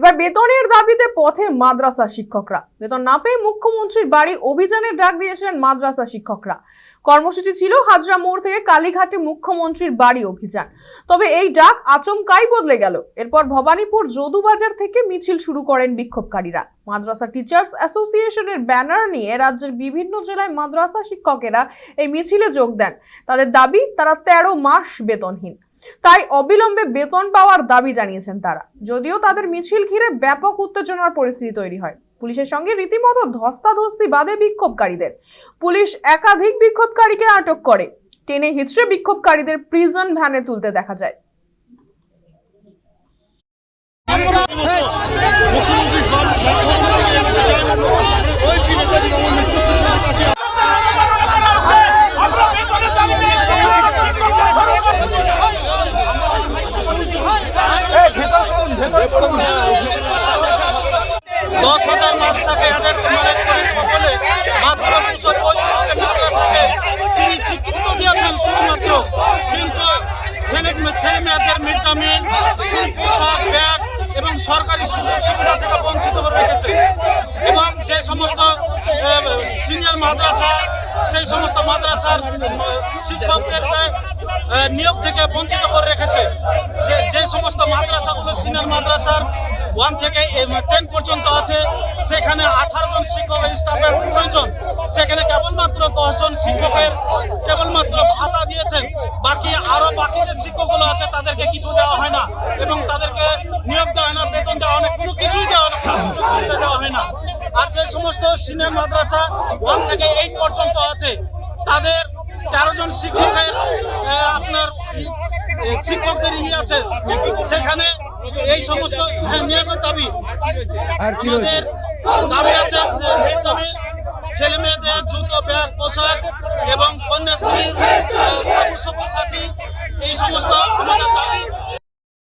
এবার বেতনের দাবিতে পথে মাদ্রাসা শিক্ষকরা। বেতন না পেয়ে মুখ্যমন্ত্রীর বাড়ি অভিযানের ডাক দিয়েছিলেন মাদ্রাসা শিক্ষকরা। কর্মসূচি ছিল হাজরা মোড় থেকে কালীঘাটে মুখ্যমন্ত্রীর বাড়ি অভিযান। তবে এই ডাক আচমকাই বদলে গেল। এরপর ভবানীপুর যদুবাজার থেকে মিছিল শুরু করেন বিক্ষোভকারীরা। মাদ্রাসা টিচার্স অ্যাসোসিয়েশনের ব্যানার নিয়ে রাজ্যের বিভিন্ন জেলায় মাদ্রাসা শিক্ষকেরা এই মিছিলে যোগ দেন। তাদের দাবি, তারা 13 মাস বেতনহীন, তাই অবিলম্বে বেতন পাওয়ার দাবি জানিয়েছেন তারা। যদিও তাদের মিছিল ঘিরে ব্যাপক উত্তেজনার পরিস্থিতি তৈরি হয়। পুলিশের সঙ্গে রীতিমতো ধস্তাধস্তি বাধে বিক্ষোভকারীদের। পুলিশ একাধিক বিক্ষোভকারীকে আটক করে। টেনে হিচড়ে বিক্ষোভকারীদের প্রিজন ভ্যানে তুলতে দেখা যায়। মাদ্রাসাকে মাত্র 235টা মাদ্রাসাকে তিনি স্বীকৃতি দিয়েছেন শুধুমাত্র, কিন্তু ছেলে মেয়েদের মিড ডে মিল, পোশাক, ব্যাগ এবং সরকারি সুযোগ সুবিধা থেকে বঞ্চিত করে রেখেছে। এবং যে সমস্ত সিনিয়র মাদ্রাসা, সেই সমস্ত মাদ্রাসার শিক্ষকদেরকে নিয়োগ থেকে বঞ্চিত করে রেখেছে। যে সমস্ত মাদ্রাসাগুলো সিনিয়র মাদ্রাসার 1 থেকে 10 পর্যন্ত আছে, সেখানে 18 জন শিক্ষকের স্টাফের প্রয়োজন। সেখানে কেবলমাত্র 10 জন শিক্ষকের কেবলমাত্র ভাতা দিয়েছেন। বাকি যে শিক্ষকগুলো আছে তাদেরকে কিছু দেওয়া হয় না, এবং তাদেরকে নিয়োগ দেওয়া হয় না, বেতন দেওয়া হয় না, কোনো কিছুই দেওয়া হয় না, সুযোগ সুবিধা দেওয়া হয় না। আর যে সমস্ত সিনিয়র মাদ্রাসা 1 থেকে 8 পর্যন্ত আছে, তাদের 13 জন শিক্ষকের আপনার শিক্ষকদের আছে, সেখানে এই সমস্ত নিয়োগের দাবি। আমাদের দাবি আছে ছেলে মেয়েদের জুতো, ব্যাগ, পোশাক এবং কন্যাশ্রী, সাথী, এই সমস্ত